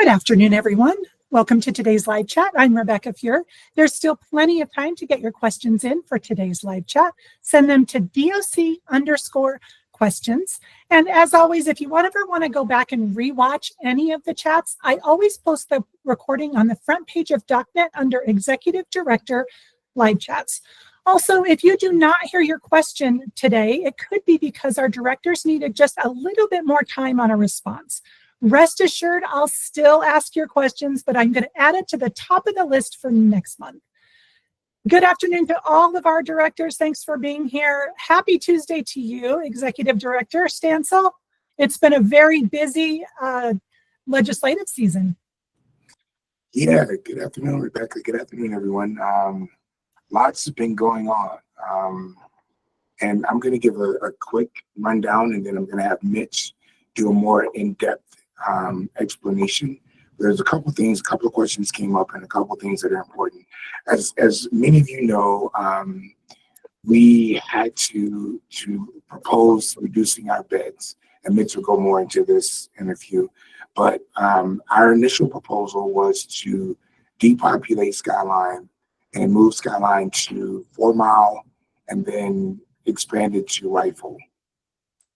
Good afternoon, everyone. Welcome to today's live chat. I'm Rebecca Fuhr. There's still plenty of time to get your questions in for today's live chat. Send them to DOC_questions. And as always, if you ever want to go back and rewatch any of the chats, I always post the recording on the front page of DocNet under Executive Director Live Chats. Also, if you do not hear your question today, it could be because our directors needed just a little bit more time on a response. Rest assured, I'll still ask your questions, but I'm going to add it to the top of the list for next month. Good afternoon to all of our directors. Thanks for being here. Happy Tuesday to you, Executive Director Stansel. It's been a very busy legislative season. Yeah, good afternoon, Rebecca. Good afternoon, everyone. Lots has been going on. And I'm going to give a quick rundown, and then I'm going to have Mitch do a more in-depth explanation. There's a couple of questions came up, and a couple things that are important. As many of you know, we had to propose reducing our beds, and Mitch will go more into this in a few. But our initial proposal was to depopulate Skyline and move Skyline to 4 Mile and then expand it to Rifle.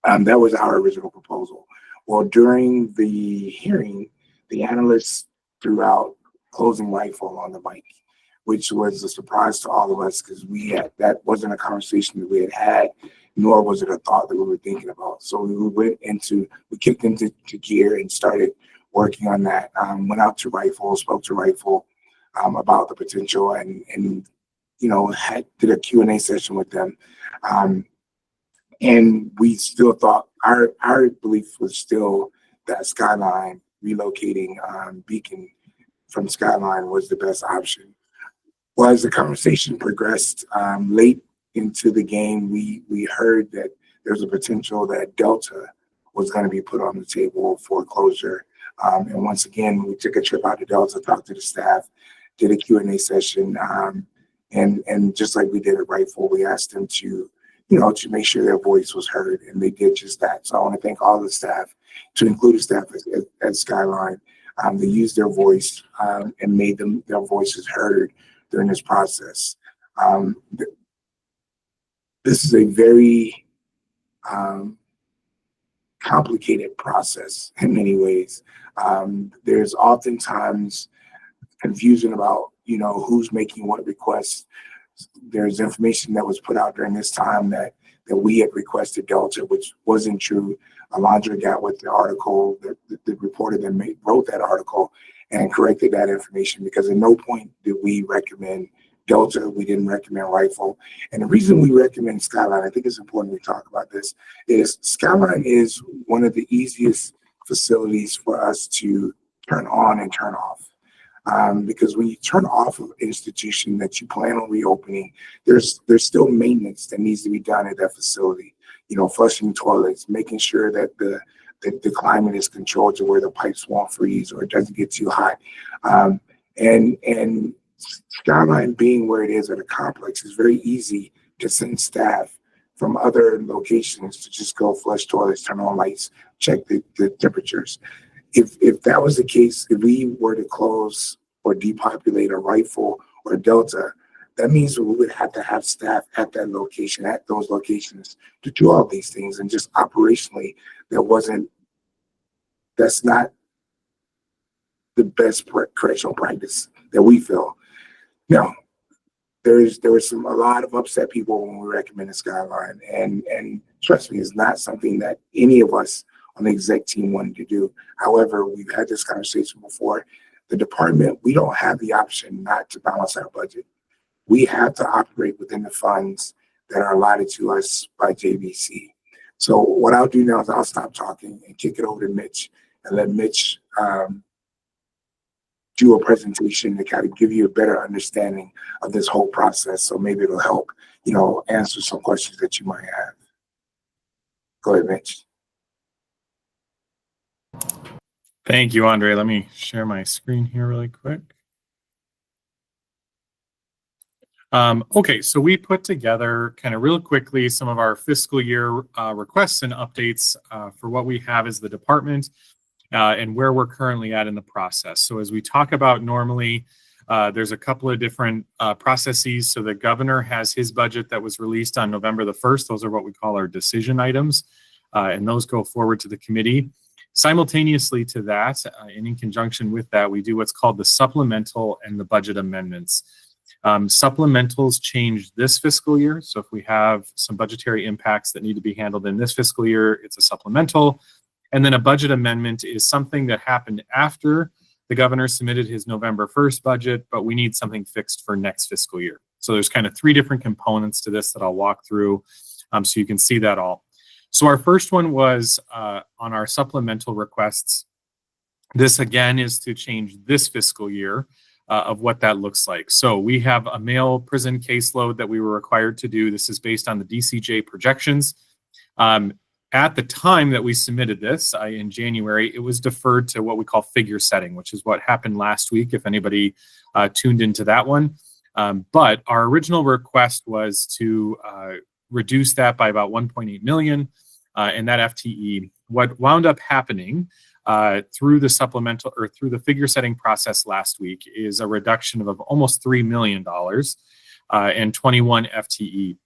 That was our original proposal. Well, during the hearing, the analysts threw out closing Rifle on the bike, which was a surprise to all of us because that wasn't a conversation that we had, nor was it a thought that we were thinking about. So we kicked into gear and started working on that. Went out to Rifle, spoke to Rifle about the potential, and did a Q&A session with them. And we still thought our belief was still that Skyline, relocating Beacon from Skyline was the best option. Well, as the conversation progressed late into the game, we heard that there's a potential that Delta was going to be put on the table for closure. And once again, we took a trip out to Delta, talked to the staff, did a Q&A session, and just like we did at Rifle, we asked them to make sure their voice was heard, and they did just that. So I want to thank all the staff, to include the staff at Skyline. They used their voice and made their voices heard during this process. This is a very complicated process in many ways. There's oftentimes confusion about who's making what requests. There's information that was put out during this time that we had requested Delta, which wasn't true. Alondra got with the article, the reporter that wrote that article, and corrected that information, because at no point did we recommend Delta. We didn't recommend Rifle. And the reason we recommend Skyline, I think it's important we talk about this, is Skyline is one of the easiest facilities for us to turn on and turn off. Because when you turn off an institution that you plan on reopening, there's still maintenance that needs to be done at that facility. Flushing toilets, making sure that the climate is controlled to where the pipes won't freeze or it doesn't get too hot. And Skyline being where it is at a complex, is very easy to send staff from other locations to just go flush toilets, turn on lights, check the temperatures. If that was the case, if we were to close or depopulate a Rifle or Delta, that means we would have to have staff at those locations to do all these things. And just operationally, that's not the best correctional practice that we feel. Now, there was a lot of upset people when we recommended Skyline, and trust me, it's not something that any of us on the exec team wanted to do. However, we've had this conversation before. The department, we don't have the option not to balance our budget. We have to operate within the funds that are allotted to us by JVC. So what I'll do now is I'll stop talking and kick it over to Mitch, and let Mitch do a presentation to kind of give you a better understanding of this whole process. So maybe it'll help, answer some questions that you might have. Go ahead, Mitch. Thank you, Andre. Let me share my screen here really quick. Okay, so we put together kind of real quickly some of our fiscal year requests and updates for what we have as the department. and where we're currently at in the process. So as we talk about normally, there's a couple of different processes. So the governor has his budget that was released on November the 1st. Those are what we call our decision items, and those go forward to the committee. Simultaneously to that, and in conjunction with that, we do what's called the supplemental and the budget amendments. Supplementals change this fiscal year. So if we have some budgetary impacts that need to be handled in this fiscal year, it's a supplemental. And then a budget amendment is something that happened after the governor submitted his November 1st budget, but we need something fixed for next fiscal year. So there's kind of three different components to this that I'll walk through, so you can see that all. So our first one was on our supplemental requests. This again is to change this fiscal year of what that looks like. So we have a male prison caseload that we were required to do. This is based on the DCJ projections. At the time that we submitted this in January, it was deferred to what we call figure setting, which is what happened last week, if anybody tuned into that one. But our original request was to reduce that by about 1.8 million. And that FTE, what wound up happening through the supplemental or through the figure setting process last week is a reduction of almost $3 million and 21 FTE.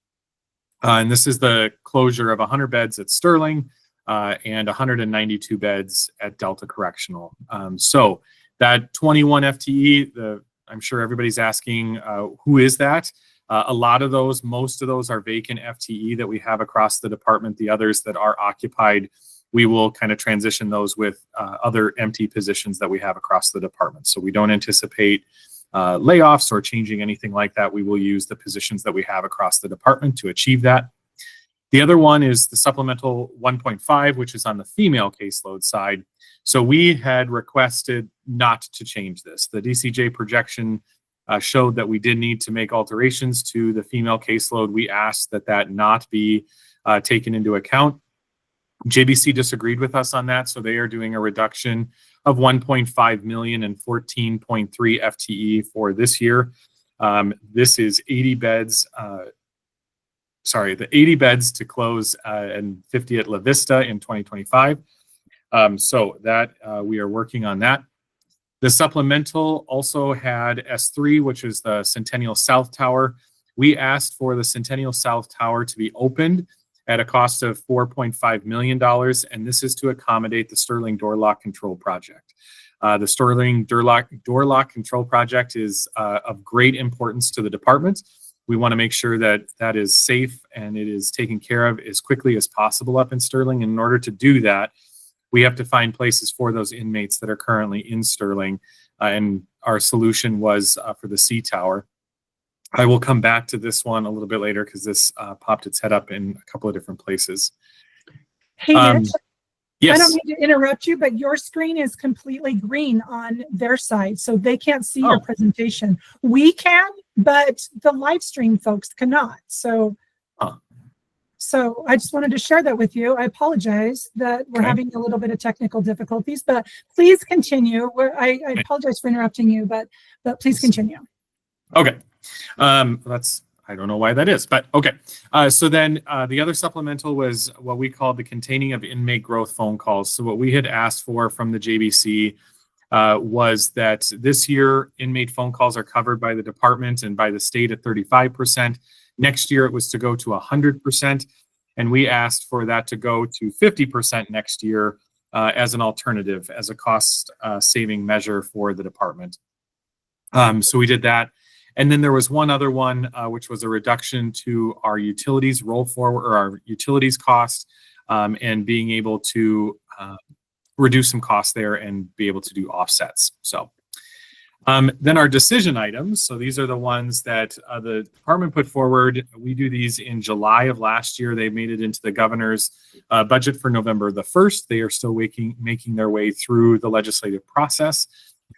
And this is the closure of 100 beds at Sterling and 192 beds at Delta Correctional. So that 21 FTE, I'm sure everybody's asking, who is that? A lot of those, most of those are vacant FTE that we have across the department. The others that are occupied, we will kind of transition those with other empty positions that we have across the department. So we don't anticipate layoffs or changing anything like that. We will use the positions that we have across the department to achieve that. The other one is the supplemental 1.5, which is on the female caseload side. So we had requested not to change this. The DCJ projection showed that we did need to make alterations to the female caseload. We asked that that not be taken into account. JBC disagreed with us on that, so they are doing a reduction of 1.5 million and 14.3 FTE for this year. This is 80 beds, the 80 beds to close and 50 at La Vista in 2025. So that we are working on that. The supplemental also had S3, which is the Centennial South Tower. We asked for the Centennial South Tower to be opened at a cost of $4.5 million, and this is to accommodate the Sterling Door Lock Control Project. The Sterling Door Lock Control Project is of great importance to the department. We want to make sure that that is safe and it is taken care of as quickly as possible up in Sterling. And in order to do that, we have to find places for those inmates that are currently in Sterling. And our solution was for the C Tower. I will come back to this one a little bit later because this popped its head up in a couple of different places. Hey, Mitch, yes. I don't mean to interrupt you, but your screen is completely green on their side, so they can't see your presentation. We can, but the live stream folks cannot. So, so I just wanted to share that with you. I apologize that we're having a little bit of technical difficulties, but please continue. I apologize for interrupting you, but please continue. Okay. I don't know why that is, but okay. So then the other supplemental was what we called the containing of inmate growth phone calls. So what we had asked for from the JBC was that this year inmate phone calls are covered by the department and by the state at 35%. Next year it was to go to 100%. And we asked for that to go to 50% next year as an alternative, as a cost saving measure for the department. So we did that. And then there was one other one, which was a reduction to our utilities roll forward, or our utilities cost, and being able to reduce some costs there and be able to do offsets. So then our decision items. So these are the ones that the department put forward. We do these in July of last year. They made it into the governor's budget for November the 1st. They are still making their way through the legislative process,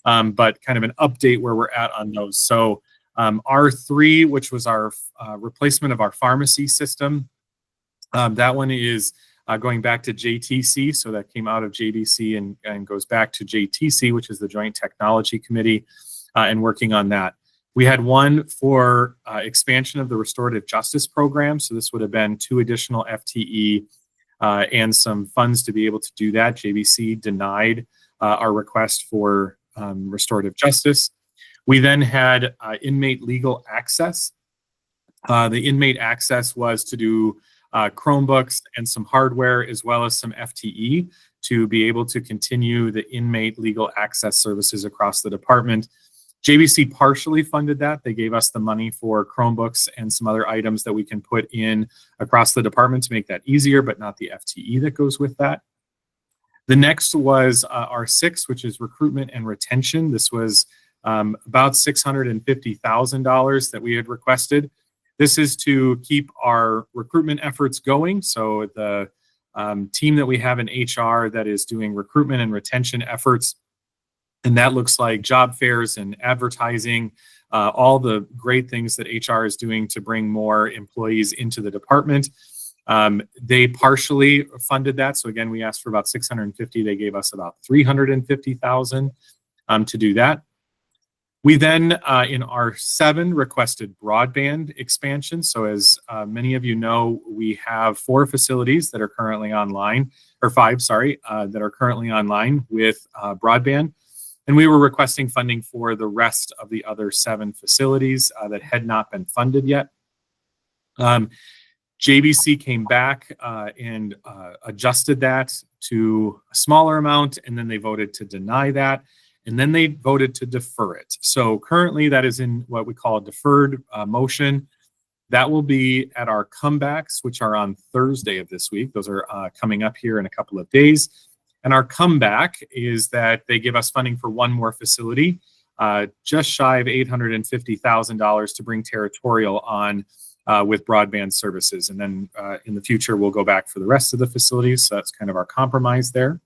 but kind of an update where we're at on those. So R3, which was our replacement of our pharmacy system, that one is going back to JTC. So that came out of JBC and goes back to JTC, which is the Joint Technology Committee, and working on that. We had one for expansion of the restorative justice program. So this would have been 2 additional FTE and some funds to be able to do that. JBC denied our request for restorative justice. We then had inmate legal access. The inmate access was to do Chromebooks and some hardware, as well as some FTE, to be able to continue the inmate legal access services across the department. JBC partially funded that. They gave us the money for Chromebooks and some other items that we can put in across the department to make that easier, but not the FTE that goes with that. The next was R6, which is recruitment and retention. This was about $650,000 that we had requested. This is to keep our recruitment efforts going. So the team that we have in HR that is doing recruitment and retention efforts, and that looks like job fairs and advertising, all the great things that HR is doing to bring more employees into the department. They partially funded that. So again, we asked for about 650. They gave us about 350,000 to do that. We then, in R7, requested broadband expansion. So as many of you know, we have 4 facilities that are currently online, or 5, sorry, that are currently online with broadband. And we were requesting funding for the rest of the other 7 facilities that had not been funded yet. JBC came back and adjusted that to a smaller amount, and then they voted to deny that. And then they voted to defer it. So currently that is in what we call a deferred motion. That will be at our comebacks, which are on Thursday of this week. Those are coming up here in a couple of days. And our comeback is that they give us funding for 1 more facility, just shy of $850,000 to bring Territorial on with broadband services. And then in the future, we'll go back for the rest of the facilities. So that's kind of our compromise there.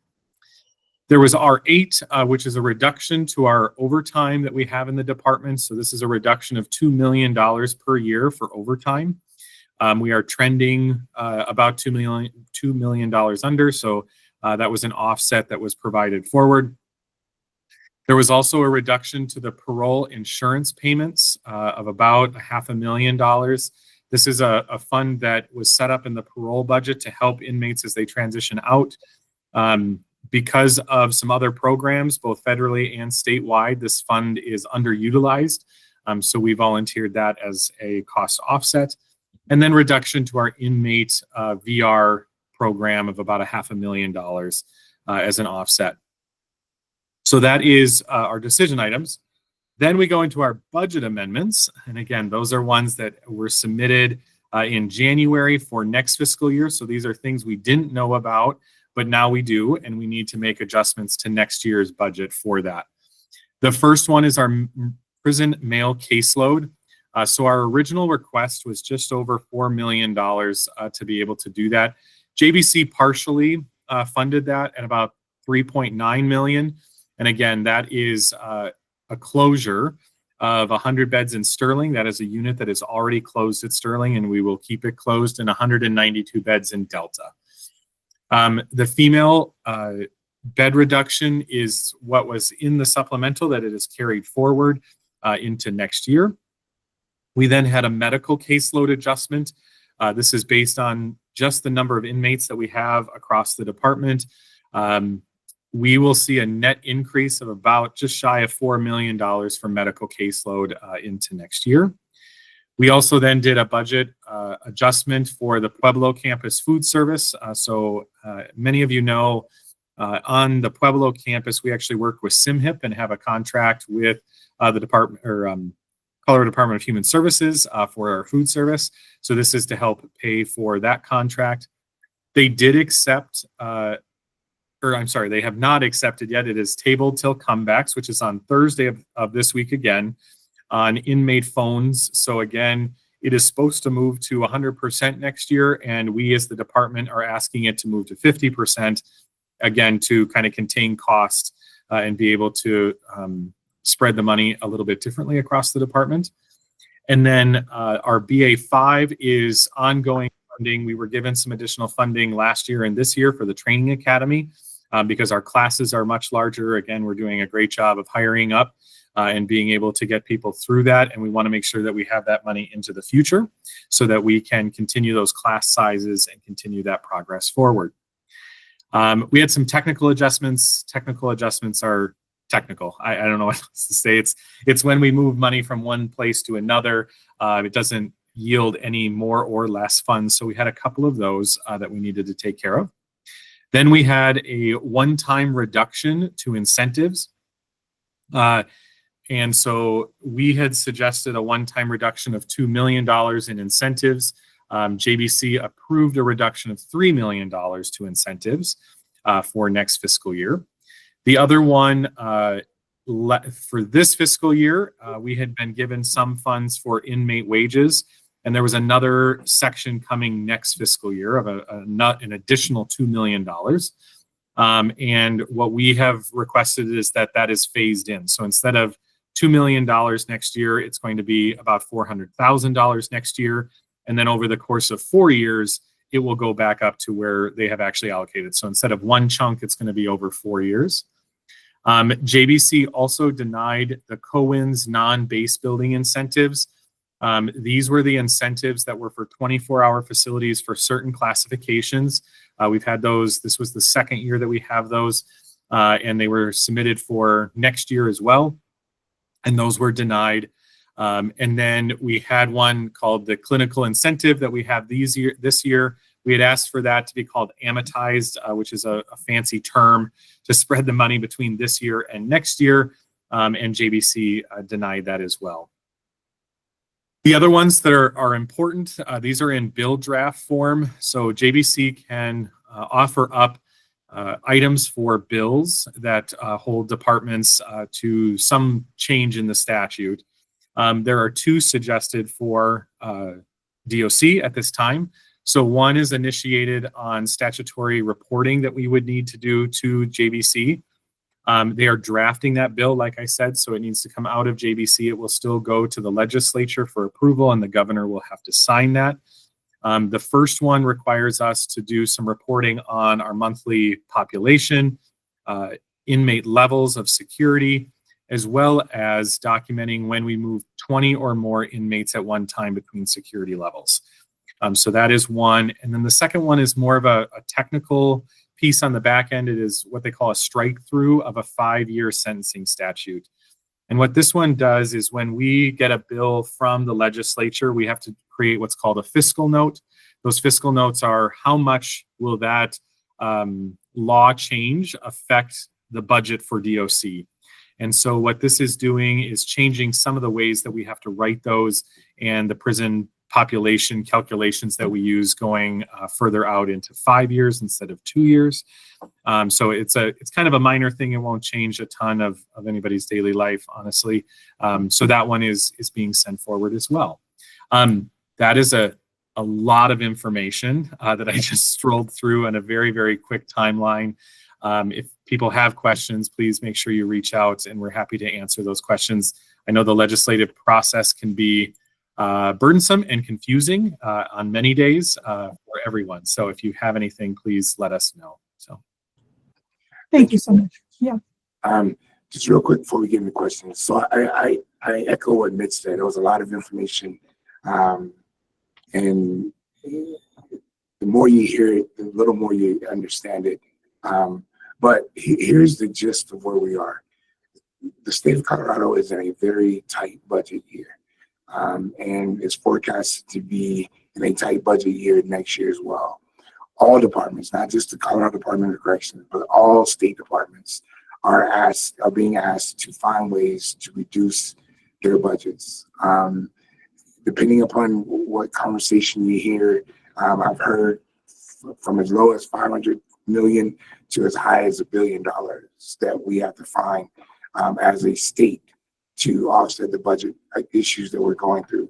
There was R8, which is a reduction to our overtime that we have in the department. So this is a reduction of $2 million per year for overtime. We are trending about $2 million under. So that was an offset that was provided forward. There was also a reduction to the parole insurance payments of about $500,000. This is a fund that was set up in the parole budget to help inmates as they transition out. Because of some other programs, both federally and statewide, this fund is underutilized. So we volunteered that as a cost offset. And then reduction to our inmate VR program of about $500,000 as an offset. So that is our decision items. Then we go into our budget amendments. And again, those are ones that were submitted in January for next fiscal year. So these are things we didn't know about, but now we do, and we need to make adjustments to next year's budget for that. The first one is our prison mail caseload. So our original request was just over $4 million to be able to do that. JBC partially funded that at about $3.9 million. And again, that is a closure of 100 beds in Sterling. That is a unit that is already closed at Sterling, and we will keep it closed, in 192 beds in Delta. The female bed reduction is what was in the supplemental that it is carried forward into next year. We then had a medical caseload adjustment. This is based on just the number of inmates that we have across the department. We will see a net increase of about just shy of $4 million for medical caseload into next year. We also then did a budget adjustment for the Pueblo campus food service. So many of you know, on the Pueblo campus, we actually work with SimHip and have a contract with the department, or Colorado Department of Human Services for our food service. So this is to help pay for that contract. They did accept, they have not accepted yet. It is tabled till comebacks, which is on Thursday of this week again, on inmate phones. So again, it is supposed to move to 100% next year, and we as the department are asking it to move to 50%, again, to kind of contain costs and be able to spread the money a little bit differently across the department. And then our BA5 is ongoing funding. We were given some additional funding last year and this year for the training academy because our classes are much larger. Again, we're doing a great job of hiring up and being able to get people through that. And we want to make sure that we have that money into the future so that we can continue those class sizes and continue that progress forward. We had some technical adjustments. Technical adjustments are technical. I don't know what else to say. It's when we move money from one place to another. It doesn't yield any more or less funds. So we had a couple of those that we needed to take care of. Then we had a one-time reduction to incentives. And so we had suggested a one-time reduction of $2 million in incentives. JBC approved a reduction of $3 million to incentives for next fiscal year. The other one for this fiscal year, we had been given some funds for inmate wages, and there was another section coming next fiscal year of an additional $2 million. And what we have requested is that is phased in. So instead of $2 million next year, it's going to be about $400,000 next year. And then over the course of 4 years, it will go back up to where they have actually allocated. So instead of one chunk, it's going to be over 4 years. JBC also denied the COINS non-base building incentives. These were the incentives that were for 24-hour facilities for certain classifications. We've had those. This was the second year that we have those, and they were submitted for next year as well, and those were denied. And then we had one called the clinical incentive that we have this year. We had asked for that to be called amortized, which is a fancy term to spread the money between this year and next year, and JBC denied that as well. The other ones that are important, these are in bill draft form. So JBC can offer up items for bills that hold departments to some change in the statute. There are two suggested for DOC at this time. So one is initiated on statutory reporting that we would need to do to JBC. They are drafting that bill, like I said, so it needs to come out of JBC. It will still go to the legislature for approval, and the governor will have to sign that. The first one requires us to do some reporting on our monthly population, inmate levels of security, as well as documenting when we move 20 or more inmates at one time between security levels. So that is one. And then the second one is more of a technical piece on the back end. It is what they call a strike through of a 5-year sentencing statute. And what this one does is when we get a bill from the legislature, we have to create what's called a fiscal note. Those fiscal notes are how much will that law change affect the budget for DOC. And so what this is doing is changing some of the ways that we have to write those and the prison population calculations that we use going further out into 5 years instead of 2 years. So it's kind of a minor thing. It won't change a ton of anybody's daily life, honestly. So that one is being sent forward as well. That is a lot of information that I just strolled through on a very, very quick timeline. If people have questions, please make sure you reach out, and we're happy to answer those questions. I know the legislative process can be burdensome and confusing on many days for everyone. So if you have anything, please let us know. So, Thank you so much. Yeah. Just real quick before we get into questions. So I echo what Mitch said. There was a lot of information, and the more you hear it, the little more you understand it. But here's the gist of where we are. The state of Colorado is in a very tight budget year. And it's forecasted to be in a tight budget year next year as well. All departments, not just the Colorado Department of Corrections, but all state departments are being asked to find ways to reduce their budgets. Depending upon what conversation you hear, I've heard from as low as $500 million to as high as $1 billion that we have to find as a state to offset the budget issues that we're going through.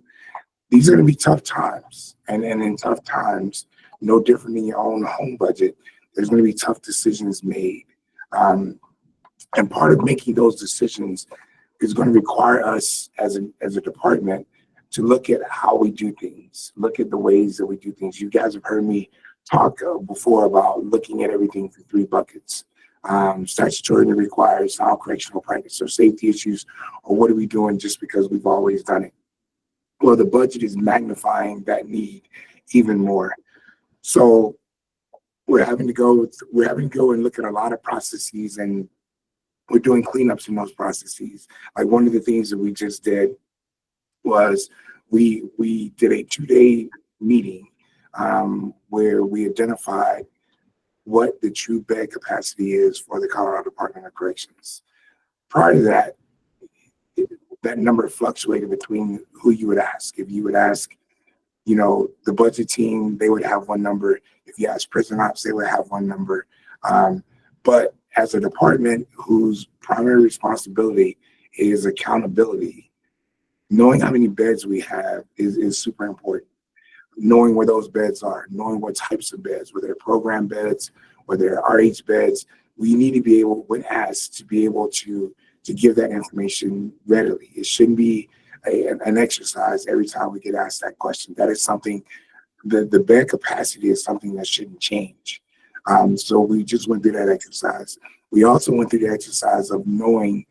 These are going to be tough times. And in tough times, no different than your own home budget, there's going to be tough decisions made. And part of making those decisions is going to require us as a department to look at how we do things, look at the ways that we do things. You guys have heard me talk before about looking at everything through 3 buckets. statutorily requires, how correctional practice or safety issues, or what are we doing just because we've always done it? Well, the budget is magnifying that need even more. So we're having to go and look at a lot of processes, and we're doing cleanups in those processes. Like one of the things that we just did was we did a 2-day meeting where we identified what the true bed capacity is for the Colorado Department of Corrections. Prior to that, that number fluctuated between who you would ask. If you would ask, the budget team, they would have one number. If you ask prison ops, they would have one number. But as a department whose primary responsibility is accountability, knowing how many beds we have is super important. Knowing where those beds are, knowing what types of beds, whether they're program beds, whether they're RH beds, we need to be able, when asked, to be able to give that information readily. It shouldn't be an exercise every time we get asked that question. That is something, the bed capacity is something that shouldn't change. So we just went through that exercise. We also went through the exercise of knowing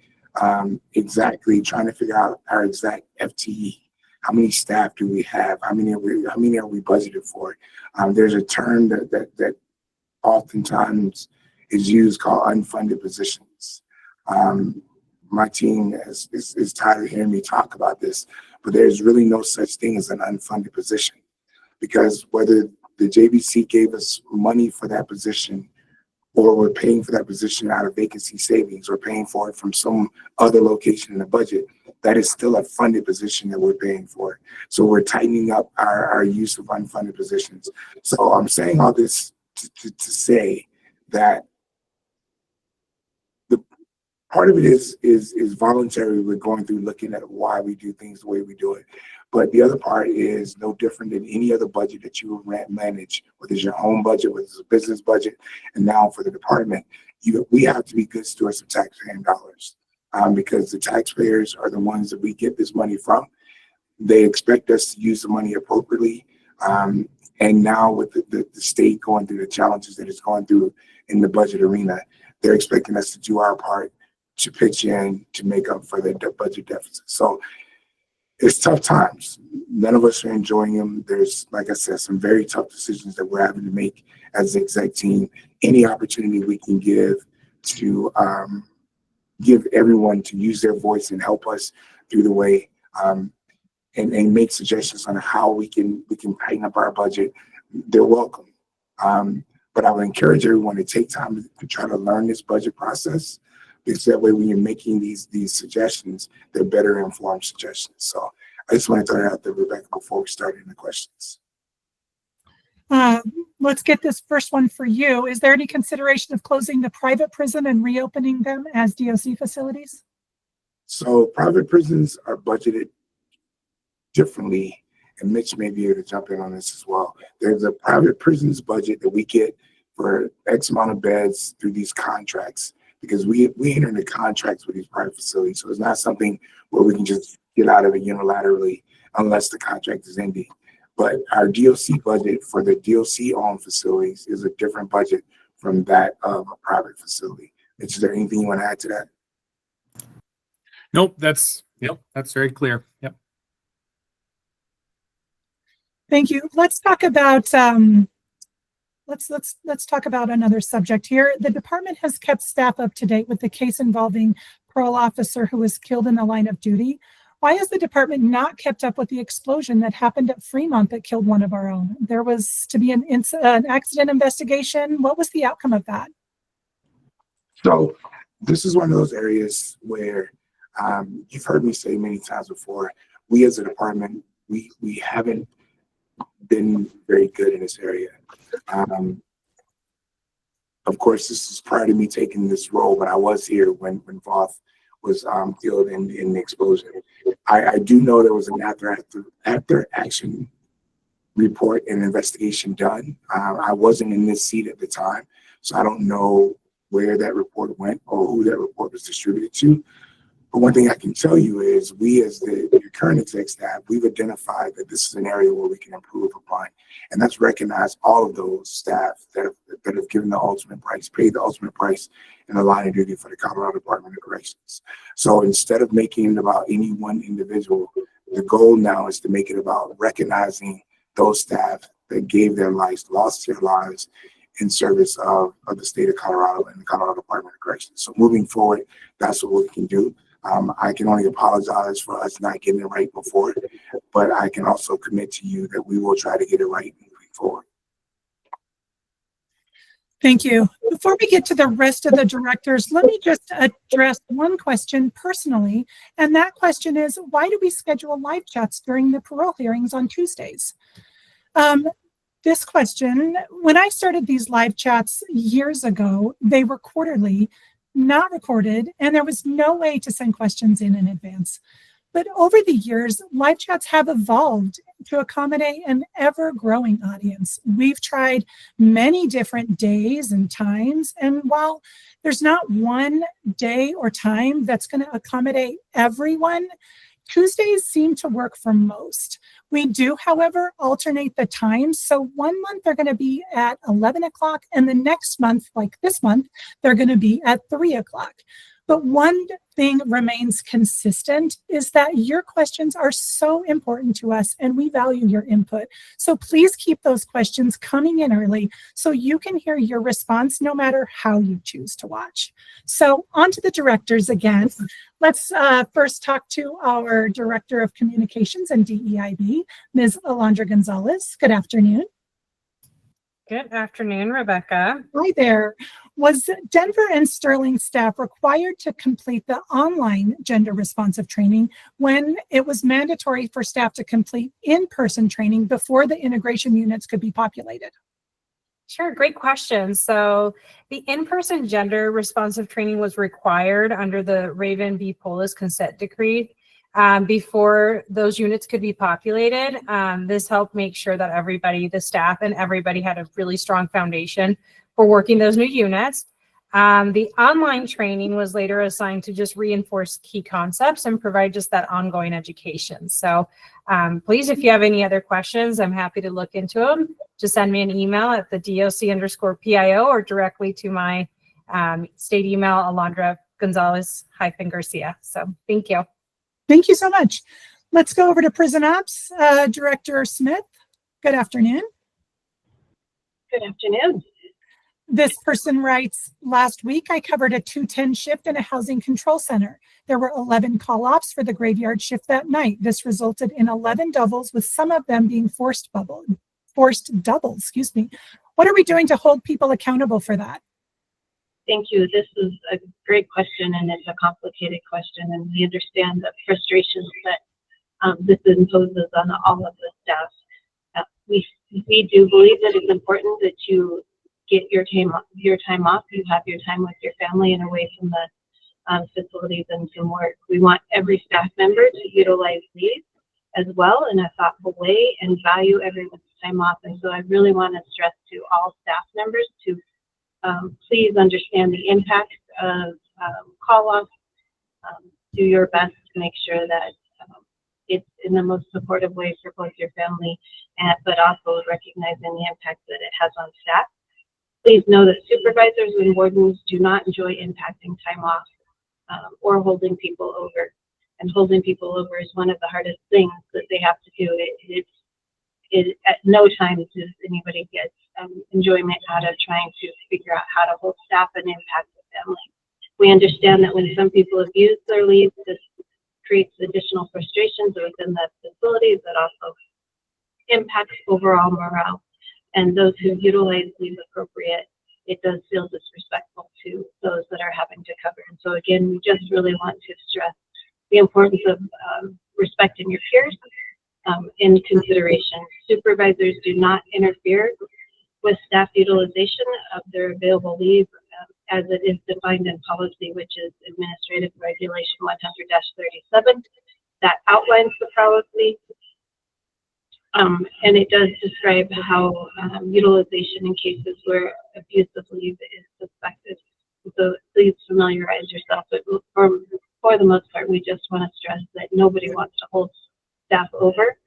exactly, trying to figure out our exact FTE. How many staff do we have? How many are we budgeted for? There's a term that oftentimes is used called unfunded positions. My team is tired of hearing me talk about this, but there's really no such thing as an unfunded position, because whether the JBC gave us money for that position, or we're paying for that position out of vacancy savings, or paying for it from some other location in the budget, that is still a funded position that we're paying for. So we're tightening up our use of unfunded positions. So I'm saying all this to say that the part of it is voluntary. We're going through looking at why we do things the way we do it. But the other part is no different than any other budget that you will manage, whether it's your home budget, whether it's a business budget, and now for the department, we have to be good stewards of taxpaying dollars, because the taxpayers are the ones that we get this money from. They expect us to use the money appropriately. And now with the state going through the challenges that it's going through in the budget arena, they're expecting us to do our part to pitch in to make up for the budget deficit. So it's tough times. None of us are enjoying them. There's, like I said, some very tough decisions that we're having to make as the exec team. Any opportunity we can give to give everyone to use their voice and help us through the way, and make suggestions on how we can tighten up our budget, they're welcome. But I would encourage everyone to take time to try to learn this budget process, because that way when you're making these suggestions, they're better informed suggestions. So I just want to throw that out there, Rebecca, before we start in the questions. Let's get this first one for you. Is there any consideration of closing the private prison and reopening them as DOC facilities? So private prisons are budgeted differently, and Mitch may be able to jump in on this as well. There's a private prisons budget that we get for X amount of beds through these contracts, because we enter into contracts with these private facilities. So it's not something where we can just get out of it unilaterally unless the contract is ending. But our DOC budget for the DOC-owned facilities is a different budget from that of a private facility. Is there anything you want to add to that? Nope, that's very clear. Yep. Thank you. Let's talk about let's talk about another subject here. The department has kept staff up to date with the case involving parole officer who was killed in the line of duty. Why has the department not kept up with the explosion that happened at Fremont that killed one of our own? There was to be an accident investigation. What was the outcome of that? So this is one of those areas where you've heard me say many times before, we as a department, we haven't been very good in this area. Of course, this is prior to me taking this role, but I was here when Voth was killed in the explosion. I do know there was an after action report and investigation done. I wasn't in this seat at the time, so I don't know where that report went or who that report was distributed to. But one thing I can tell you is we as your current exec staff, we've identified that this is an area where we can improve upon. And that's recognize all of those staff that have given the ultimate price, paid the ultimate price in the line of duty for the Colorado Department of Corrections. So instead of making it about any one individual, the goal now is to make it about recognizing those staff that gave their lives, lost their lives in service of the state of Colorado and the Colorado Department of Corrections. So moving forward, that's what we can do. I can only apologize for us not getting it right before, but I can also commit to you that we will try to get it right moving forward. Thank you. Before we get to the rest of the directors, let me just address one question personally. And that question is, why do we schedule live chats during the parole hearings on Tuesdays? This question, when I started these live chats years ago, they were quarterly, not recorded, and there was no way to send questions in advance. But over the years, live chats have evolved to accommodate an ever-growing audience. We've tried many different days and times, and while there's not one day or time that's going to accommodate everyone, Tuesdays seem to work for most. We do, however, alternate the times. So one month they're going to be at 11 o'clock, and the next month, like this month, they're going to be at 3 o'clock. But one thing remains consistent is that your questions are so important to us and we value your input. So please keep those questions coming in early so you can hear your response no matter how you choose to watch. So on to the directors again. Let's first talk to our Director of Communications and DEIB, Ms. Alondra Gonzalez. Good afternoon. Good afternoon, Rebecca. Hi there. Was Denver and Sterling staff required to complete the online gender responsive training when it was mandatory for staff to complete in-person training before the integration units could be populated? Sure, great question. So the in-person gender responsive training was required under the Raven v. Polis consent decree before those units could be populated. This helped make sure that everybody, the staff and everybody, had a really strong foundation for working those new units. The online training was later assigned to just reinforce key concepts and provide just that ongoing education. So please, if you have any other questions, I'm happy to look into them. Just send me an email at the DOC_PIO or directly to my state email, Alondra Gonzalez-Garcia. So thank you. Thank you so much. Let's go over to Prison Ops, Director Smith. Good afternoon. Good afternoon. This person writes, last week I covered a 210 shift in a housing control center. There were 11 call-offs for the graveyard shift that night. This resulted in 11 doubles, with some of them being forced doubles. What are we doing to hold people accountable for that? Thank you. This is a great question, and it's a complicated question, and we understand the frustrations that this imposes on all of the staff. We do believe that it's important that you get your time off. You have your time with your family and away from the facilities and some work. We want every staff member to utilize leave as well in a thoughtful way and value everyone's time off. And so I really want to stress to all staff members to please understand the impact of call-off. Do your best to make sure that it's in the most supportive way for both your family, but also recognizing the impact that it has on staff. Please know that supervisors and wardens do not enjoy impacting time off or holding people over. And holding people over is one of the hardest things that they have to do. It at no time does anybody get enjoyment out of trying to figure out how to hold staff and impact the family. We understand that when some people abuse their leave, this creates additional frustrations within the facilities that also impacts overall morale. And those who utilize leave appropriate, it does feel disrespectful to those that are having to cover. And so again, we just really want to stress the importance of respecting your peers in consideration. Supervisors do not interfere with staff utilization of their available leave as it is defined in policy, which is Administrative Regulation 100-37. That outlines the policy. And it does describe how utilization in cases where abuse of leave is suspected. So please familiarize yourself with for the most part, we just want to stress that nobody wants to hold staff over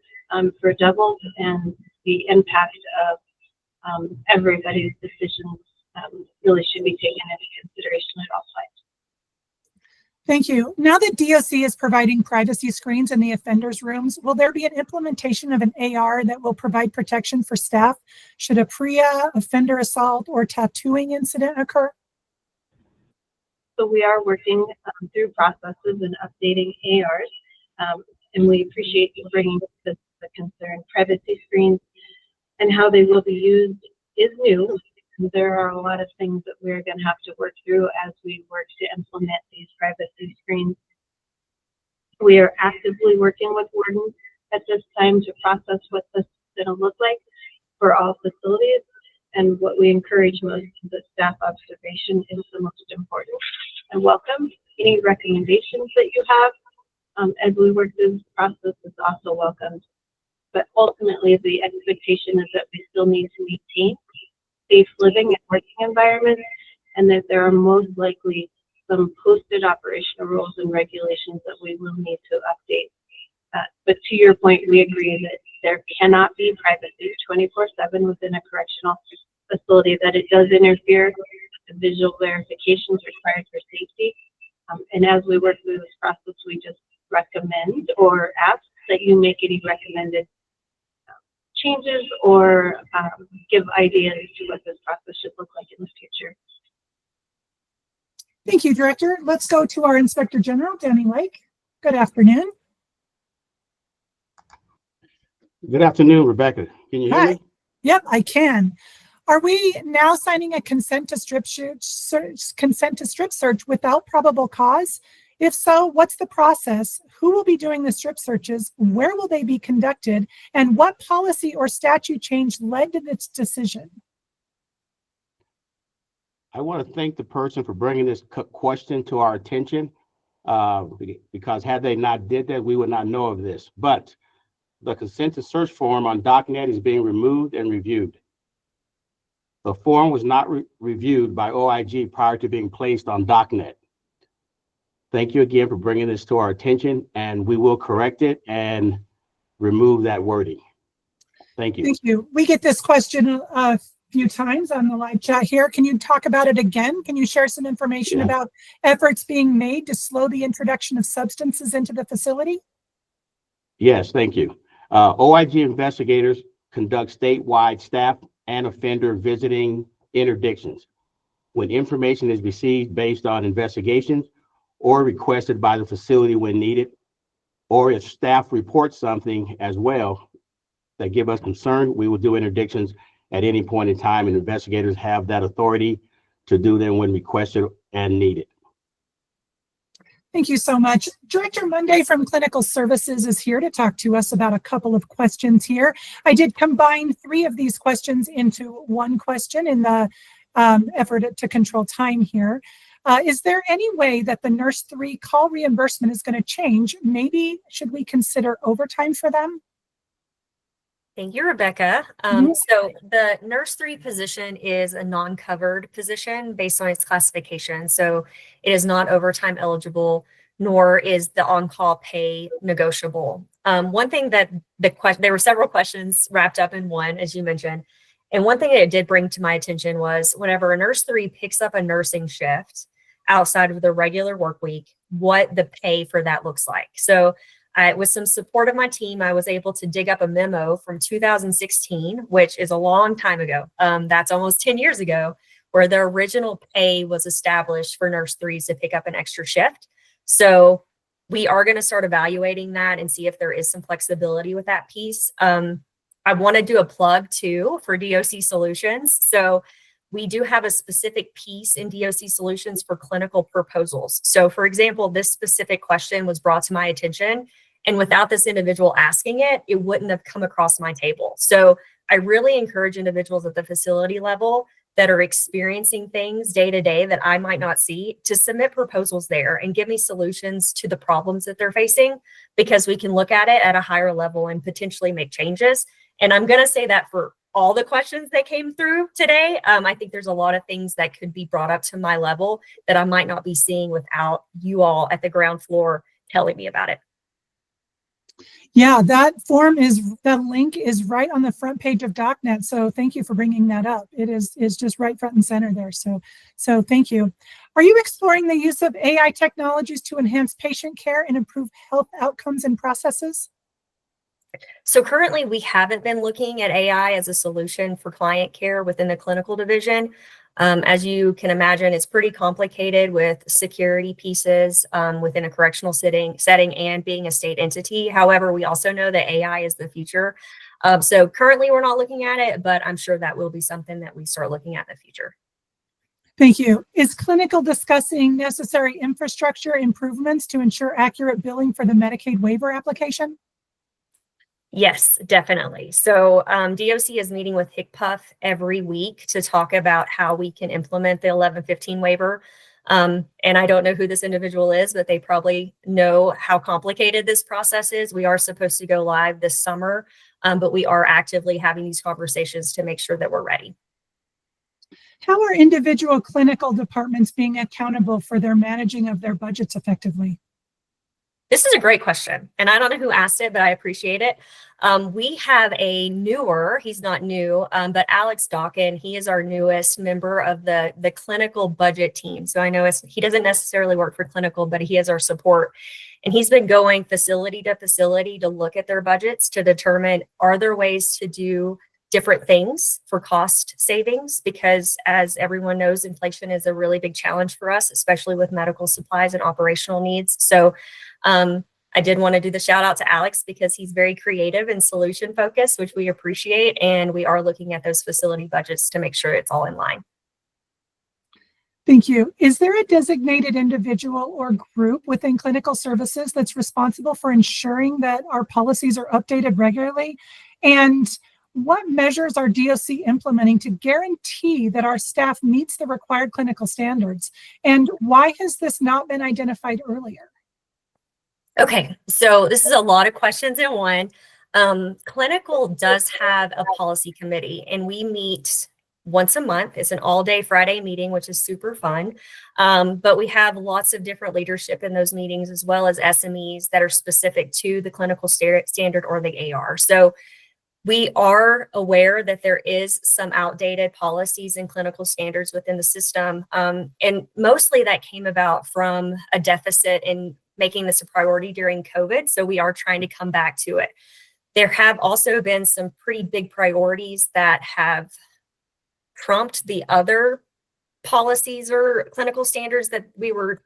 for doubles, and the impact of everybody's decisions really should be taken into consideration at all times. Thank you. Now that DOC is providing privacy screens in the offenders' rooms, will there be an implementation of an AR that will provide protection for staff should a PREA, offender assault, or tattooing incident occur? So we are working through processes and updating ARs, and we appreciate you bringing the concern. Privacy screens and how they will be used is new. There are a lot of things that we're going to have to work through as we work to implement these privacy screens. We are actively working with wardens at this time to process what this is going to look like for all facilities. And what we encourage most is that staff observation is the most important. I welcome any recommendations that you have as we work through this process is also welcomed. But ultimately, the expectation is that we still need to maintain safe living and working environments, and that there are most likely some posted operational rules and regulations that we will need to update. But to your point, we agree that there cannot be privacy 24/7 within a correctional facility, that it does interfere with the visual verifications required for safety. And as we work through this process, we just recommend or ask that you make any recommended changes or give ideas to what this process should look like in the future. Thank you, Director. Let's go to our Inspector General, Danny Lake. Good afternoon. Good afternoon, Rebecca. Can you hear me? Yep, I can. Are we now signing a consent to strip search without probable cause? If so, what's the process? Who will be doing the strip searches? Where will they be conducted? And what policy or statute change led to this decision? I want to thank the person for bringing this question to our attention, because had they not did that, we would not know of this. But the consent to search form on DocNet is being removed and reviewed. The form was not reviewed by OIG prior to being placed on DocNet. Thank you again for bringing this to our attention, and we will correct it and remove that wording. Thank you. Thank you. We get this question a few times on the live chat here. Can you talk about it again? Can you share some information about efforts being made to slow the introduction of substances into the facility? Yes, thank you. OIG investigators conduct statewide staff and offender visiting interdictions. When information is received based on investigations or requested by the facility when needed, or if staff reports something as well that give us concern, we will do interdictions at any point in time, and investigators have that authority to do them when requested and needed. Thank you so much. Director Monday from Clinical Services is here to talk to us about a couple of questions here. I did combine 3 of these questions into one question in the effort to control time here. Is there any way that the Nurse 3 call reimbursement is going to change? Maybe should we consider overtime for them? Thank you, Rebecca. So the Nurse 3 position is a non-covered position based on its classification. So it is not overtime eligible, nor is the on-call pay negotiable. One thing that there were several questions wrapped up in one, as you mentioned. And one thing that it did bring to my attention was whenever a Nurse 3 picks up a nursing shift outside of the regular work week, what the pay for that looks like. So with some support of my team, I was able to dig up a memo from 2016, which is a long time ago. That's almost 10 years ago, where the original pay was established for Nurse 3s to pick up an extra shift. So we are going to start evaluating that and see if there is some flexibility with that piece. I want to do a plug too for DOC Solutions. So we do have a specific piece in DOC Solutions for clinical proposals. So for example, this specific question was brought to my attention, and without this individual asking it, it wouldn't have come across my table. So I really encourage individuals at the facility level that are experiencing things day to day that I might not see to submit proposals there and give me solutions to the problems that they're facing, because we can look at it at a higher level and potentially make changes. And I'm going to say that for all the questions that came through today. I think there's a lot of things that could be brought up to my level that I might not be seeing without you all at the ground floor telling me about it. Yeah, that link is right on the front page of DocNet. So thank you for bringing that up. It is just right front and center there. So thank you. Are you exploring the use of AI technologies to enhance patient care and improve health outcomes and processes? So currently we haven't been looking at AI as a solution for client care within the clinical division. As you can imagine, it's pretty complicated with security pieces within a correctional setting and being a state entity. However, we also know that AI is the future. So currently we're not looking at it, but I'm sure that will be something that we start looking at in the future. Thank you. Is clinical discussing necessary infrastructure improvements to ensure accurate billing for the Medicaid waiver application? Yes, definitely. So DOC is meeting with HCPF every week to talk about how we can implement the 1115 waiver. And I don't know who this individual is, but they probably know how complicated this process is. We are supposed to go live this summer, but we are actively having these conversations to make sure that we're ready. How are individual clinical departments being accountable for their managing of their budgets effectively? This is a great question, and I don't know who asked it, but I appreciate it. We have a newer, he's not new, but Alex Dawkin, he is our newest member of the clinical budget team. So I know he doesn't necessarily work for clinical, but he is our support. And he's been going facility to facility to look at their budgets to determine, are there ways to do different things for cost savings? Because as everyone knows, inflation is a really big challenge for us, especially with medical supplies and operational needs. So I did want to do the shout out to Alex because he's very creative and solution focused, which we appreciate. And we are looking at those facility budgets to make sure it's all in line. Thank you. Is there a designated individual or group within clinical services that's responsible for ensuring that our policies are updated regularly? And what measures are DOC implementing to guarantee that our staff meets the required clinical standards? And why has this not been identified earlier? Okay, so this is a lot of questions in one. Clinical does have a policy committee, and we meet once a month. It's an all-day Friday meeting, which is super fun. But we have lots of different leadership in those meetings, as well as SMEs that are specific to the clinical standard or the AR. So we are aware that there is some outdated policies and clinical standards within the system. And mostly that came about from a deficit in making this a priority during COVID. So we are trying to come back to it. There have also been some pretty big priorities that have trumped the other policies or clinical standards that we were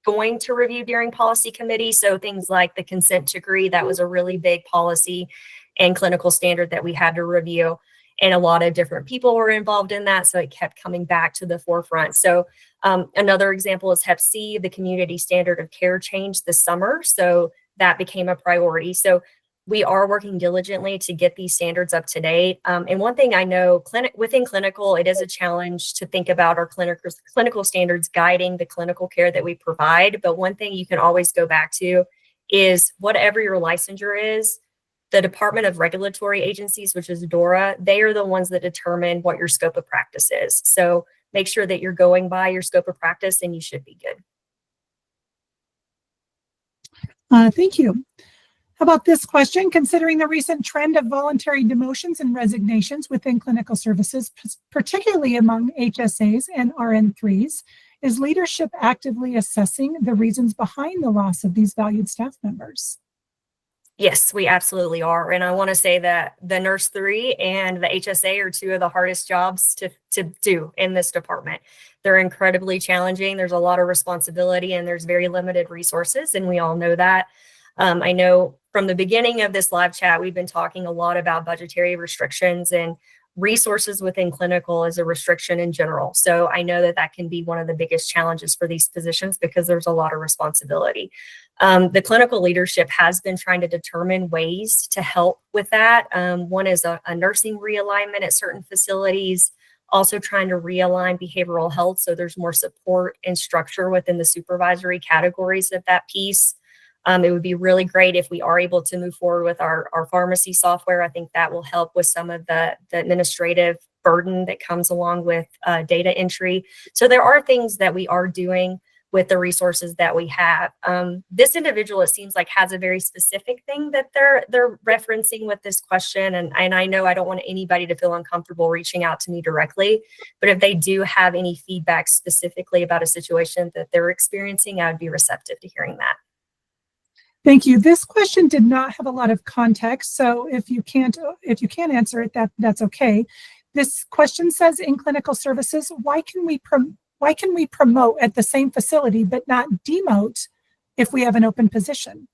going to review during policy committee. So things like the consent decree, that was a really big policy and clinical standard that we had to review. And a lot of different people were involved in that. So it kept coming back to the forefront. So another example is Hep C, the community standard of care changed this summer. So that became a priority. So we are working diligently to get these standards up to date. And one thing I know within clinical, it is a challenge to think about our clinical standards guiding the clinical care that we provide. But one thing you can always go back to is whatever your licensure is, the Department of Regulatory Agencies, which is DORA, they are the ones that determine what your scope of practice is. So make sure that you're going by your scope of practice and you should be good. Thank you. How about this question? Considering the recent trend of voluntary demotions and resignations within clinical services, particularly among HSAs and RN3s, is leadership actively assessing the reasons behind the loss of these valued staff members? Yes, we absolutely are. And I want to say that the Nurse 3 and the HSA are two of the hardest jobs to do in this department. They're incredibly challenging. There's a lot of responsibility and there's very limited resources. And we all know that. I know from the beginning of this live chat, we've been talking a lot about budgetary restrictions, and resources within clinical is a restriction in general. So I know that that can be one of the biggest challenges for these positions because there's a lot of responsibility. The clinical leadership has been trying to determine ways to help with that. One is a nursing realignment at certain facilities, also trying to realign behavioral health so there's more support and structure within the supervisory categories of that piece. It would be really great if we are able to move forward with our pharmacy software. I think that will help with some of the administrative burden that comes along with data entry. So there are things that we are doing with the resources that we have. This individual, it seems like, has a very specific thing that they're referencing with this question. And I know I don't want anybody to feel uncomfortable reaching out to me directly, but if they do have any feedback specifically about a situation that they're experiencing, I would be receptive to hearing that. Thank you. This question did not have a lot of context, so if you can't answer it, that's okay. This question says, in clinical services, why can we promote at the same facility but not demote if we have an open position?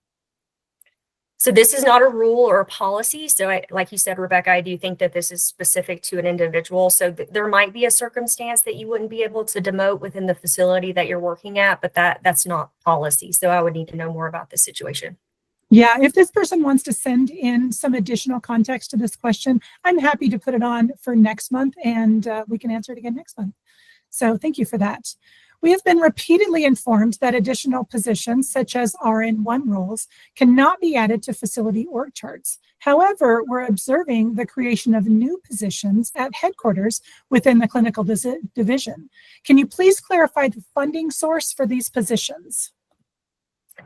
So this is not a rule or a policy. So like you said, Rebecca, I do think that this is specific to an individual. So there might be a circumstance that you wouldn't be able to demote within the facility that you're working at, but that's not policy. So I would need to know more about this situation. Yeah, if this person wants to send in some additional context to this question, I'm happy to put it on for next month, and we can answer it again next month. So thank you for that. We have been repeatedly informed that additional positions, such as RN1 roles, cannot be added to facility org charts. However, we're observing the creation of new positions at headquarters within the clinical division. Can you please clarify the funding source for these positions?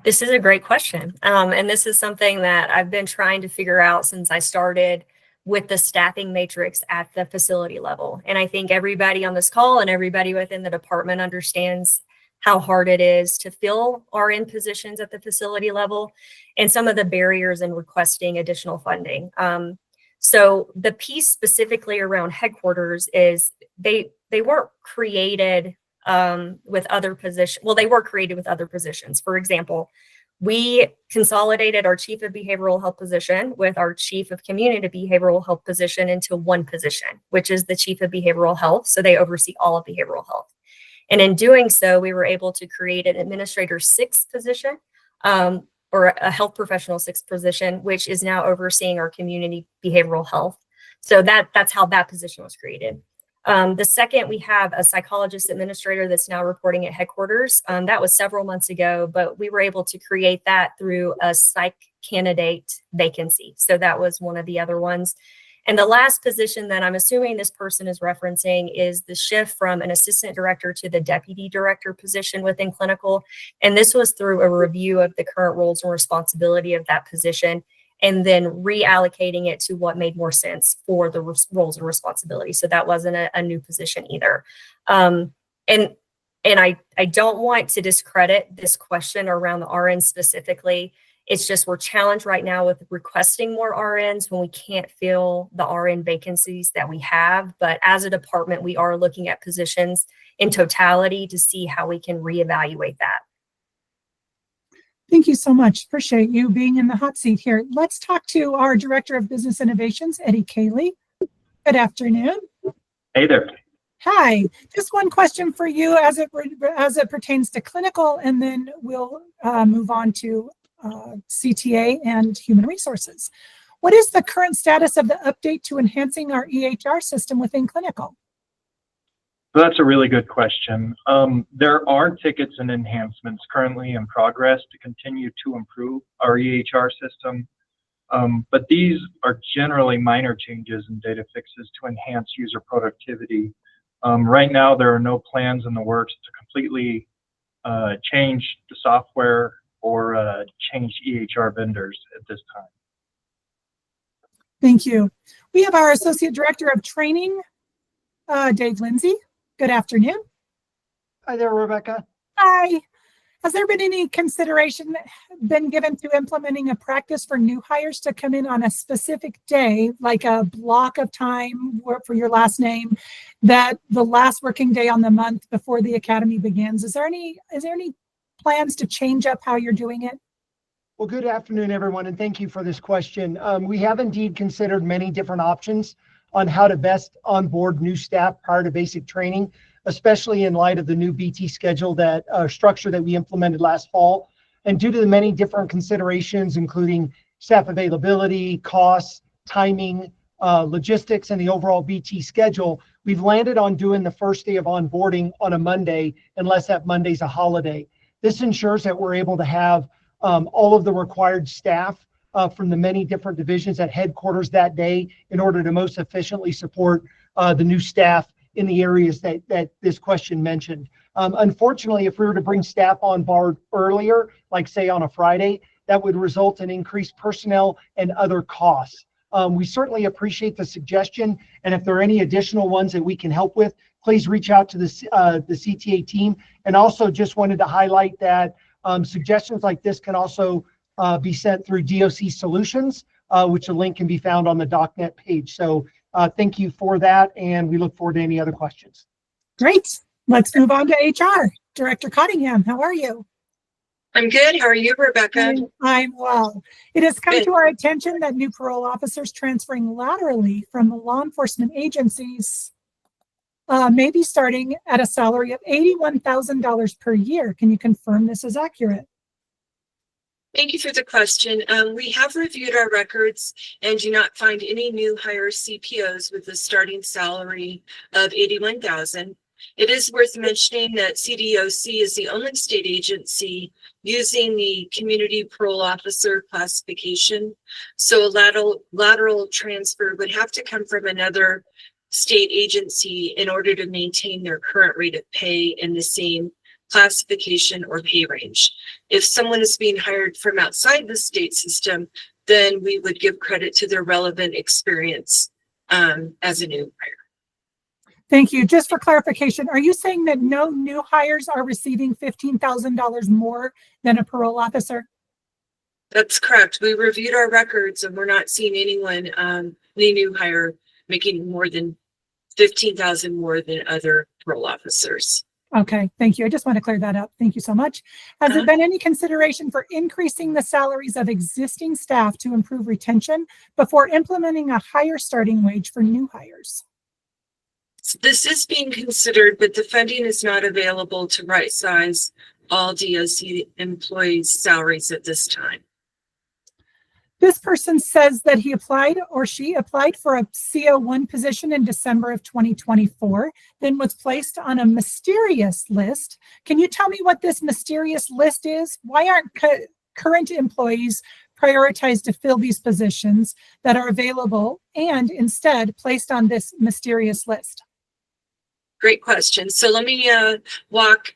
This is a great question. And this is something that I've been trying to figure out since I started with the staffing matrix at the facility level. And I think everybody on this call and everybody within the department understands how hard it is to fill RN positions at the facility level and some of the barriers in requesting additional funding. So the piece specifically around headquarters is they weren't created with other positions. Well, they were created with other positions. For example, we consolidated our chief of behavioral health position with our chief of community behavioral health position into one position, which is the chief of behavioral health. So they oversee all of behavioral health. And in doing so, we were able to create an administrator 6 position, or a health professional 6 position, which is now overseeing our community behavioral health. So that's how that position was created. The second, we have a psychologist administrator that's now reporting at headquarters. That was several months ago, but we were able to create that through a psych candidate vacancy. So that was one of the other ones. And the last position that I'm assuming this person is referencing is the shift from an assistant director to the deputy director position within clinical. And this was through a review of the current roles and responsibility of that position, and then reallocating it to what made more sense for the roles and responsibilities. So that wasn't a new position either. And I don't want to discredit this question around the RN specifically. It's just we're challenged right now with requesting more RNs when we can't fill the RN vacancies that we have. But as a department, we are looking at positions in totality to see how we can reevaluate that. Thank you so much. Appreciate you being in the hot seat here. Let's talk to our Director of Business Innovations, Eddie Cayley. Good afternoon. Hey there. Hi. Just one question for you as it pertains to clinical, and then we'll move on to CTA and human resources. What is the current status of the update to enhancing our EHR system within clinical? So that's a really good question. There are tickets and enhancements currently in progress to continue to improve our EHR system, but these are generally minor changes and data fixes to enhance user productivity. Right now, there are no plans in the works to completely change the software or change EHR vendors at this time. Thank you. We have our Associate Director of Training, Dave Lindsay. Good afternoon. Hi there, Rebecca. Hi. Has there been any consideration been given to implementing a practice for new hires to come in on a specific day, like a block of time for your last name, that the last working day on the month before the academy begins? Is there any plans to change up how you're doing it? Well, good afternoon, everyone, and thank you for this question. We have indeed considered many different options on how to best onboard new staff prior to basic training, especially in light of the new BT schedule structure that we implemented last fall. And due to the many different considerations, including staff availability, costs, timing, logistics, and the overall BT schedule, we've landed on doing the first day of onboarding on a Monday, unless that Monday's a holiday. This ensures that we're able to have all of the required staff from the many different divisions at headquarters that day in order to most efficiently support the new staff in the areas that this question mentioned. Unfortunately, if we were to bring staff on board earlier, like say on a Friday, that would result in increased personnel and other costs. We certainly appreciate the suggestion, and if there are any additional ones that we can help with, please reach out to the CTA team. And also just wanted to highlight that suggestions like this can also be sent through DOC Solutions, which a link can be found on the DocNet page. So thank you for that, and we look forward to any other questions. Great. Let's move on to HR. Director Cottingham, how are you? I'm good. How are you, Rebecca? I'm well. It has come Good. to our attention that new parole officers transferring laterally from the law enforcement agencies may be starting at a salary of $81,000 per year. Can you confirm this is accurate? Thank you for the question. We have reviewed our records and do not find any new hire CPOs with a starting salary of $81,000. It is worth mentioning that CDOC is the only state agency using the community parole officer classification. So a lateral transfer would have to come from another state agency in order to maintain their current rate of pay in the same classification or pay range. If someone is being hired from outside the state system, then we would give credit to their relevant experience as a new hire. Thank you. Just for clarification, are you saying that no new hires are receiving $15,000 more than a parole officer? That's correct. We reviewed our records and we're not seeing anyone, any new hire making more than $15,000 more than other parole officers. Okay, thank you. I just want to clear that up. Thank you so much. Has there been any consideration for increasing the salaries of existing staff to improve retention before implementing a higher starting wage for new hires? This is being considered, but the funding is not available to right size all DOC employees' salaries at this time. This person says that he applied or she applied for a CO1 position in December of 2024, then was placed on a mysterious list. Can you tell me what this mysterious list is? Why aren't current employees prioritized to fill these positions that are available and instead placed on this mysterious list? Great question. So let me walk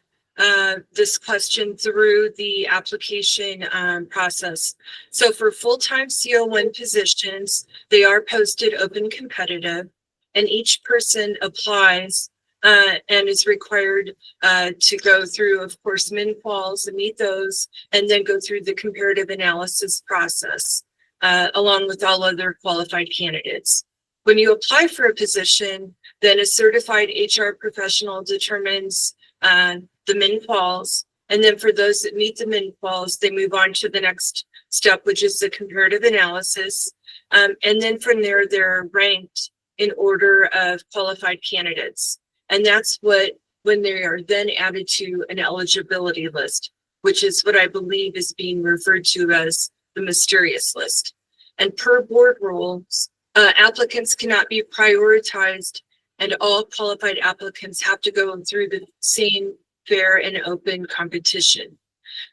this question through the application process. So for full-time CO1 positions, they are posted open competitive, and each person applies and is required to go through, of course, min-quals and meet those, and then go through the comparative analysis process along with all other qualified candidates. When you apply for a position, then a certified HR professional determines the min-quals, and then for those that meet the min-quals, they move on to the next step, which is the comparative analysis. And then from there, they're ranked in order of qualified candidates. And that's when they are then added to an eligibility list, which is what I believe is being referred to as the mysterious list. And per board rules, applicants cannot be prioritized, and all qualified applicants have to go through the same fair and open competition.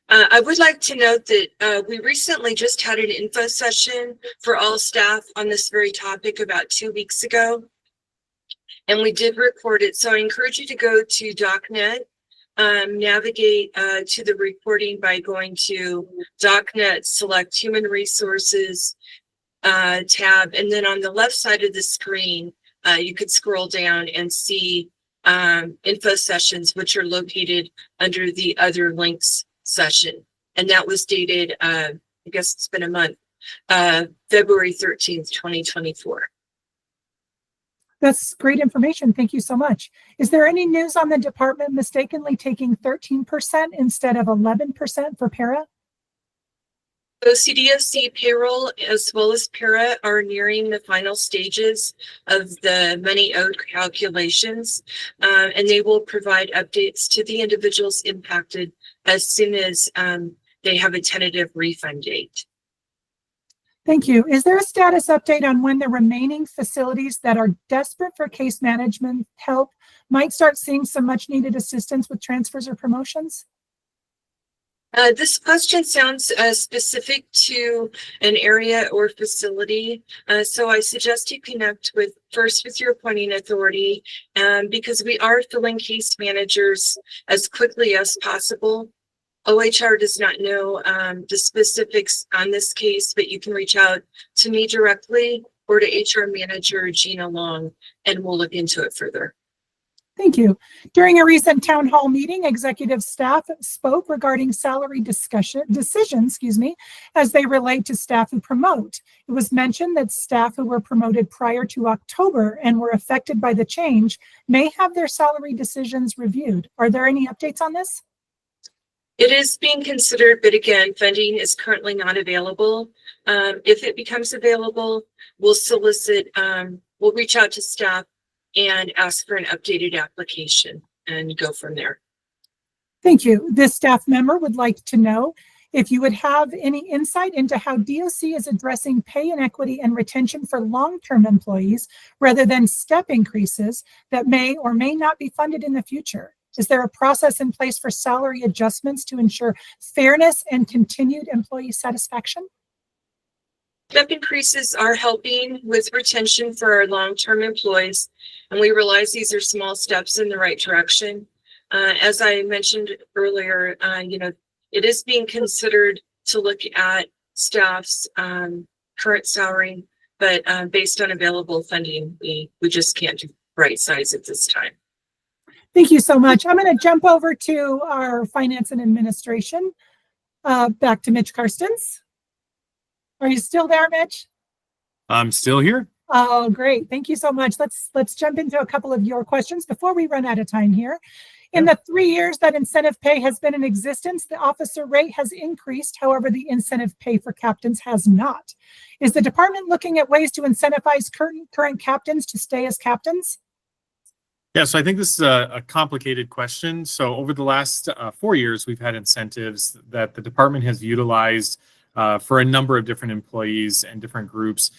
I would like to note that we recently just had an info session for all staff on this very topic about 2 weeks ago, and we did record it. So I encourage you to go to DocNet, navigate to the recording by going to DocNet, select Human Resources tab, and then on the left side of the screen, you could scroll down and see info sessions, which are located under the other links session. And that was dated, I guess it's been a month, February 13th, 2024. That's great information. Thank you so much. Is there any news on the department mistakenly taking 13% instead of 11% for para? So CDOC payroll as well as para are nearing the final stages of the money owed calculations, and they will provide updates to the individuals impacted as soon as they have a tentative refund date. Thank you. Is there a status update on when the remaining facilities that are desperate for case management help might start seeing some much needed assistance with transfers or promotions? This question sounds specific to an area or facility. So I suggest you connect first with your appointing authority, because we are filling case managers as quickly as possible. OHR does not know the specifics on this case, but you can reach out to me directly or to HR manager Gina Long, and we'll look into it further. Thank you. During a recent town hall meeting, executive staff spoke regarding salary decisions, as they relate to staff who promote. It was mentioned that staff who were promoted prior to October and were affected by the change may have their salary decisions reviewed. Are there any updates on this? It is being considered, but again, funding is currently not available. If it becomes available, we'll we'll reach out to staff and ask for an updated application and go from there. Thank you. This staff member would like to know if you would have any insight into how DOC is addressing pay inequity and retention for long-term employees rather than step increases that may or may not be funded in the future. Is there a process in place for salary adjustments to ensure fairness and continued employee satisfaction? Step increases are helping with retention for our long-term employees, and we realize these are small steps in the right direction. As I mentioned earlier, it is being considered to look at staff's current salary, but based on available funding, we just can't do right size at this time. Thank you so much. I'm going to jump over to our finance and administration. Back to Mitch Karstens. Are you still there, Mitch? I'm still here. Oh, great. Thank you so much. Let's jump into a couple of your questions before we run out of time here. In the 3 years that incentive pay has been in existence, the officer rate has increased. However, the incentive pay for captains has not. Is the department looking at ways to incentivize current captains to stay as captains? Yeah, so I think this is a complicated question. So over the last 4 years, we've had incentives that the department has utilized for a number of different employees and different groups.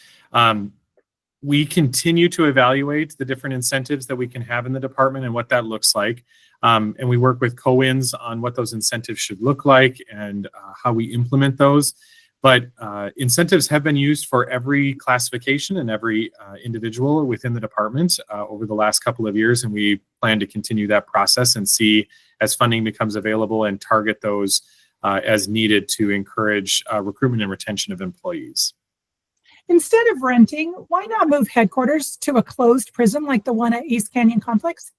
We continue to evaluate the different incentives that we can have in the department and what that looks like. And we work with co-wins on what those incentives should look like and how we implement those. But incentives have been used for every classification and every individual within the department over the last couple of years. And we plan to continue that process and see as funding becomes available and target those as needed to encourage recruitment and retention of employees. Instead of renting, why not move headquarters to a closed prison like the one at East Canyon Complex?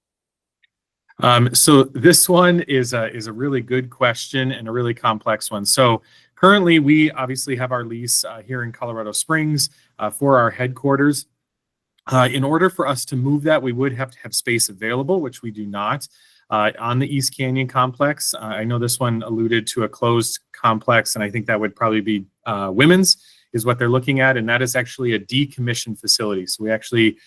So this one is a really good question and a really complex one. So currently, we obviously have our lease here in Colorado Springs for our headquarters. In order for us to move that, we would have to have space available, which we do not on the East Canyon Complex. I know this one alluded to a closed complex, and I think that would probably be women's is what they're looking at, and that is actually a decommissioned facility. So we actually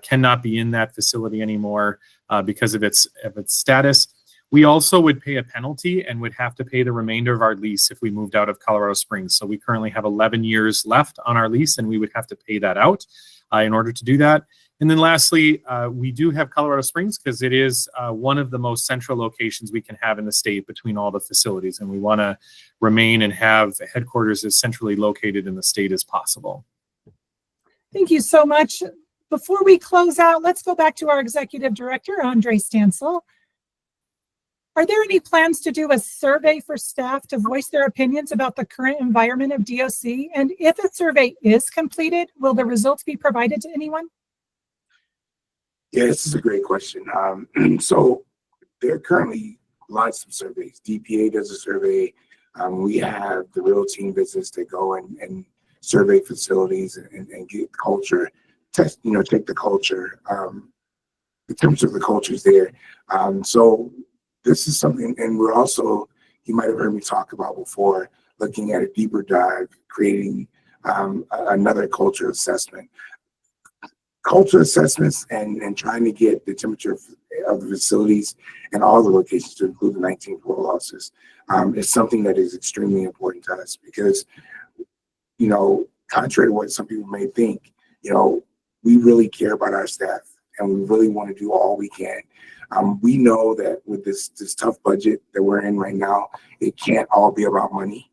cannot be in that facility anymore because of its status. We also would pay a penalty and would have to pay the remainder of our lease if we moved out of Colorado Springs. So we currently have 11 years left on our lease, and we would have to pay that out in order to do that. And then lastly, we do have Colorado Springs because it is one of the most central locations we can have in the state between all the facilities. And we want to remain and have headquarters as centrally located in the state as possible. Thank you so much. Before we close out, let's go back to our executive director, Andre Stansel. Are there any plans to do a survey for staff to voice their opinions about the current environment of DOC? And if a survey is completed, will the results be provided to anyone? Yeah, this is a great question. So there are currently lots of surveys. DPA does a survey. We have the real team business that go and survey facilities and get culture, check the culture, in terms of the cultures there. So this is something, and we're also, you might have heard me talk about before, looking at a deeper dive, creating another culture assessment. Culture assessments and trying to get the temperature of the facilities and all the locations to include the 19 parole officers is something that is extremely important to us because, contrary to what some people may think, we really care about our staff and we really want to do all we can. We know that with this tough budget that we're in right now, it can't all be about money.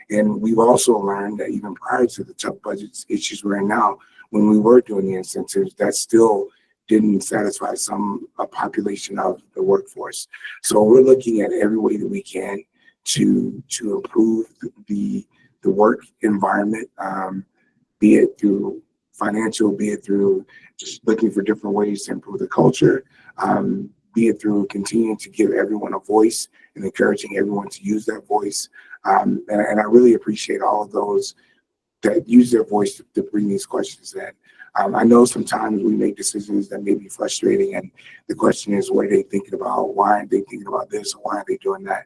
And we've also learned that even prior to the tough budget issues we're in now, when we were doing the incentives, that still didn't satisfy a population of the workforce. So we're looking at every way that we can to improve the work environment, be it through financial, be it through just looking for different ways to improve the culture, be it through continuing to give everyone a voice and encouraging everyone to use that voice. And I really appreciate all of those that use their voice to bring these questions in. I know sometimes we make decisions that may be frustrating, and the question is, what are they thinking about? Why aren't they thinking about this? Or why aren't they doing that?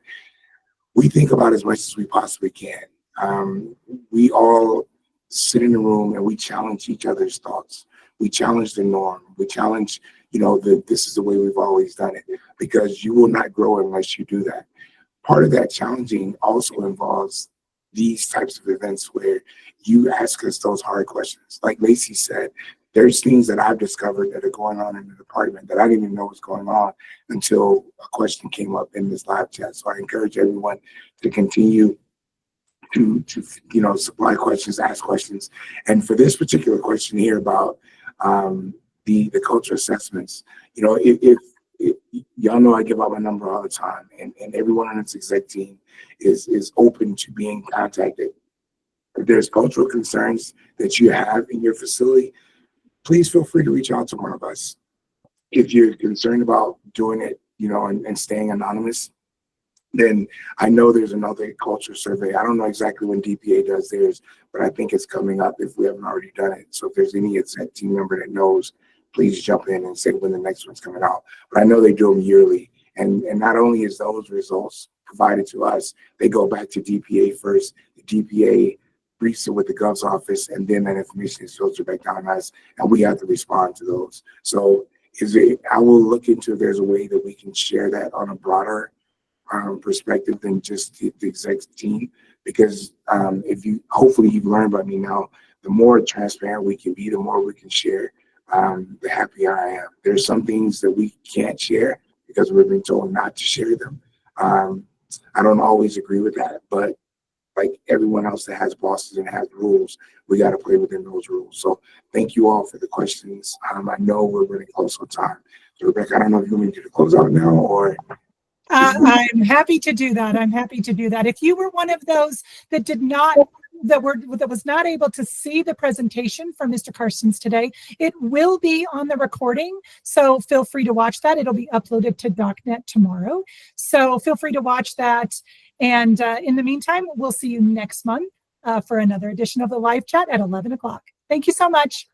We think about as much as we possibly can. We all sit in the room and we challenge each other's thoughts. We challenge the norm. We challenge, this is the way we've always done it, because you will not grow unless you do that. Part of that challenging also involves these types of events where you ask us those hard questions. Like Lacey said, there's things that I've discovered that are going on in the department that I didn't even know was going on until a question came up in this live chat. So I encourage everyone to continue to supply questions, ask questions. And for this particular question here about the culture assessments, if y'all know I give out my number all the time, and everyone on this exec team is open to being contacted. If there's cultural concerns that you have in your facility, please feel free to reach out to one of us. If you're concerned about doing it, and staying anonymous, then I know there's another culture survey. I don't know exactly when DPA does theirs, but I think it's coming up if we haven't already done it. So if there's any exec team member that knows, please jump in and say when the next one's coming out. But I know they do them yearly. And not only is those results provided to us, they go back to DPA first. The DPA briefs it with the Gov's office, and then that information is filtered back down to us, and we have to respond to those. So I will look into if there's a way that we can share that on a broader perspective than just the exec team, because hopefully you've learned by me now, the more transparent we can be, the more we can share, the happier I am. There's some things that we can't share because we've been told not to share them. I don't always agree with that, but like everyone else that has bosses and has rules, we got to play within those rules. So thank you all for the questions. I know we're really close on time. So Rebecca, I don't know if you want me to do the closeout now or. I'm happy to do that. If you were one of those that was not able to see the presentation from Mr. Karstens today, it will be on the recording. So feel free to watch that. It'll be uploaded to DocNet tomorrow. So feel free to watch that. And in the meantime, we'll see you next month for another edition of the live chat at 11 o'clock. Thank you so much.